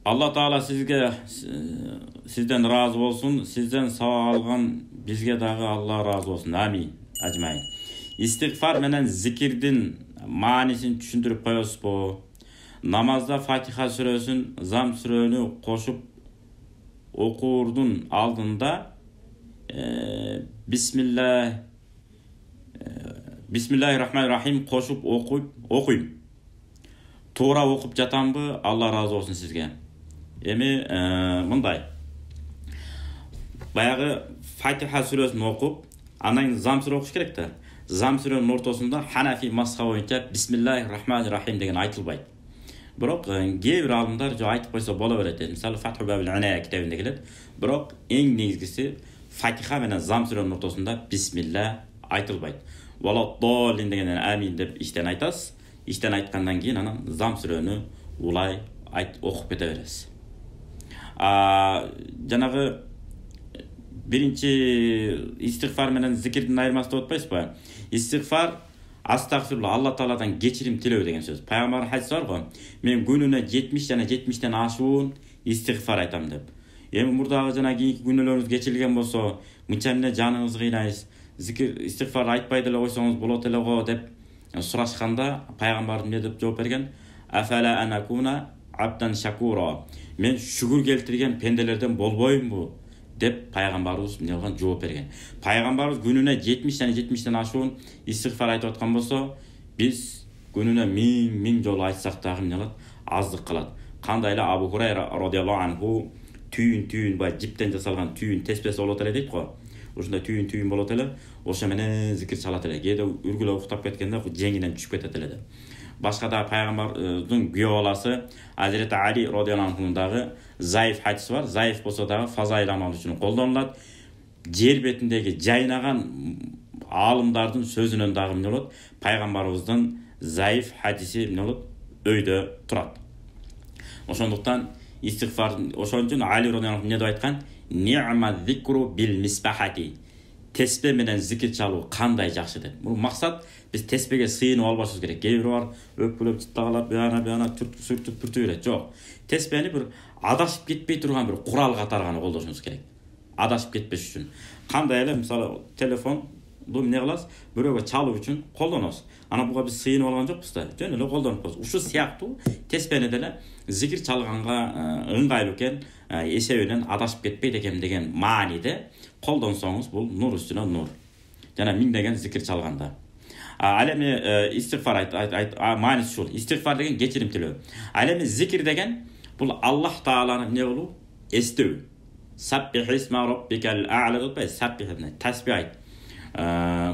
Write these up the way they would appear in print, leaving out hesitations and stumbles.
Алла Таала сізден разы болсын, сізден сауап алған бізге дағы Алла разы болсын. Амин. Ажмайын. Истигфар менен зикирдин маанисин түшүндүрүп коесузбу? Намазда Фатиха сүрөсүн, Зам сүрөнү кошуп окуурдун алдында Бисмиллахир-рахманир-рахим кошуп окуйм. Туура окуп жатамбы? Алла разы болсын сизге. Эми мындай. Баягы Фатиха сүрөсүн окуп, анан Зам сүрө окуш керек да. Зам сүрөнүн ортосунда Ханафи мазхабы боюнча Бисмиллахир-рахманир-рахим деген айтылбайт. Бирок кээ бир алымдар жо айтып койсо боло берет. Мисалы Фатху Бабил Иная китебинде келет. Бирок эң негизгиси Фатиха менен Зам сүрөнүн ортосунда Бисмилла айтылбайт. Валат-доллин дегенден амин деп иштен айтасыз. Иштен айткандан кийин анан Зам сүрөнү улай окуп кете бересиз. Жанагы биринчи истигфар менен зикирдин айырмасы деп атпайсызбы? Истигфар астагфирулла, Алла Тааладан кечирим тилөө деген сөз. Пайгамбар хадис бар го. Мен күнүнө 70 жана 70тен ашуун истигфар айтам деп. Эми мурдагы жана кийинки күнөөлөрүңүз кечирилген болсо, мынча эмне жаныңыз кыйнайсыз, зикир истигфар айтпай деле койсоңуз болот эле го деп сурашканда, пайгамбар эмне деп жооп берген? Афала анакуна абдан шакура. Мен шүгүр келтирген пенделерден болбоймбу деп пайгамбарыбыз эмне кылган? Жооп берген. Пайгамбарыбыз күнүнө 70 жана 70тен ашуун истигфар айтып аткан болсо, биз күнүнө 1000 жолу айтсак дагы эмне кылат? Аздык кылат. Кандай эле Абу Хурайра радиаллаху анху түйүн бай жиптен жасалган түйүн теспеси болот эле дейт го. Ушундай түйүн болот эле. Ошо менен зикир чалат эле. Кээде үргүлө уктап кеткенде жеңинен түшүп кетет эле деп. Башка да пайгамбардын күйөө баласы Азирет Али радиаллаху анхунун дагы заиф хадиси бар. Заиф болсо дагы фазаил амал үчүн колдонулат. Жер бетиндеги жайнаган алымдардын сөзүнөн дагы эмне болот? Пайгамбарыбыздын заиф хадиси эмне болот? Өйдө турат. Ошондуктан истигфар, ошон үчүн Али радиаллаху анху эмне деп айткан? Ни'ма зикру бил мисбахати. Теспе менен зикир чалуу кандай жакшы деп. Бул максат биз теспеге сыйынып албашыбыз керек. Кээ бир бар өпкөлөп чыттагалап бияна сүртүп бүртүп берет. Жок. Теспени бир адашып кетпей турган бир курал катары гана колдонушубуз керек. Адашып кетпеш үчүн. Кандай эле мисалы телефон эмне кыласыз? Бирөөгө чалуу үчүн колдоносуз. Анан буга биз сыйынып алган жокпуз да. Жөн эле колдонуп коебуз. Ушул сыяктуу теспени деле зикир чалганга ыңгайлуу экен, эсебинен адашып кетпейт экен деген мааниде колдонсоңуз бул нур үстүнө нур. Жана миңдеген зикир чалганда. Ал эми истигфар мааниси ушул. Истигфар деген кечирим тилөө. Ал эми зикир деген бул Аллах Тааланы эмне кылуу? Эстөө. Саббих исма роббикал а'ла деп саббих тасбих айт.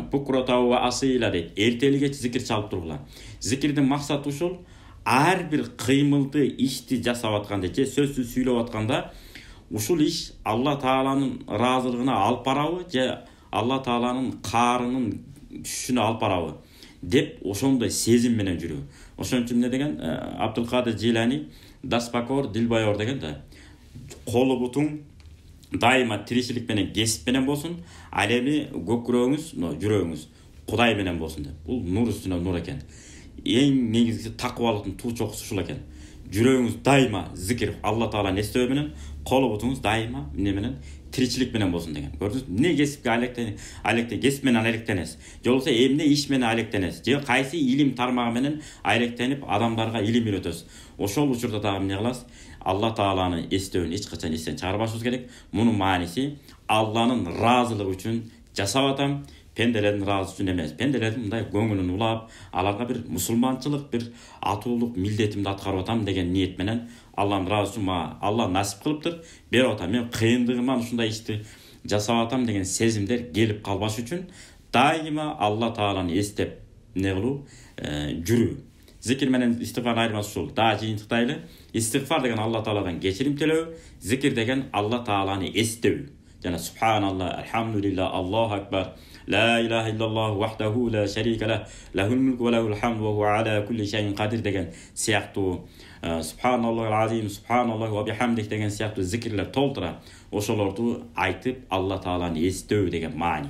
Букрата ва асила дейт. Эртели кеч зикир чалып тургула. Зикирдин максаты ушул. Ар бир кыймылды ишти жасап атканда же сөздү сүйлөп атканда ушул иш Алла Тааланын ыраазылыгына алып барабы же Алла Тааланын каарынын түшүнө алып барабы деп ошондой сезим менен жүрүү. Ошон үчүн эмне деген? Абдулкадир Жилани Даспакор Дилбайор деген да. Колу бутуң дайыма тиричилик менен кесип менен болсун, ал эми көкүрөгүңүз, жүрөгүңүз Кудай менен болсун деп. Бул нур үстүнө нур экен. Эң негизгиси такыбалыктын туу чокусу ушул экен. Жүрөгүңүз дайыма зикир Алла Тааланы эстөө менен, колу бутуңуз дайыма эмне менен? Тиричилик менен болсун деген. Көрдүңүз? Эмне кесипке алектенесиз? Кесип менен алектенесиз. Же болбосо эмне иш менен алектенесиз? Же кайсы илим тармагы менен алектенип адамдарга илим үйрөтөсүз? Ошол учурда дагы эмне кыласыз? Алла Тааланы эстөөнү эч качан эстен чыгарбашыбыз керек. Мунун мааниси Алланын ыраазылыгы үчүн жасап атам. Пенделердин ыраазы үчүн эмес. Пенделердин мындай көңүлүн улап, аларга бир мусулманчылык, бир атуулук милдетимди аткарып атам деген ниет менен Алланын ыраазы үчүн мага Алла насип кылыптыр. Берип атам. Мен кыйындыгыман ушундай ишти жасап атам деген сезимдер келип калбаш үчүн дайыма Алла Тааланы эстеп эмне кылуу? Жүрүү. Зикир менен истигфар айырмасы ушул. Дагы жыйынтыктайлы. Истигфар деген Алла Тааладан кечирим тилөө, зикир деген Алла Тааланы эстөө. Жана субханалла, алхамдулилла, Аллаху акбар. La ilaha illallah wahdahu la sharika lah lahul mulku wa lahul hamdu wa huwa ala kulli shay'in qadir деген сыяктуу subhanallohul azim subhanallohi wa bihamdihi деген сыяктуу зикирлер толтура. Ошолорду айтып Алла Тааланы эстөө деген маани.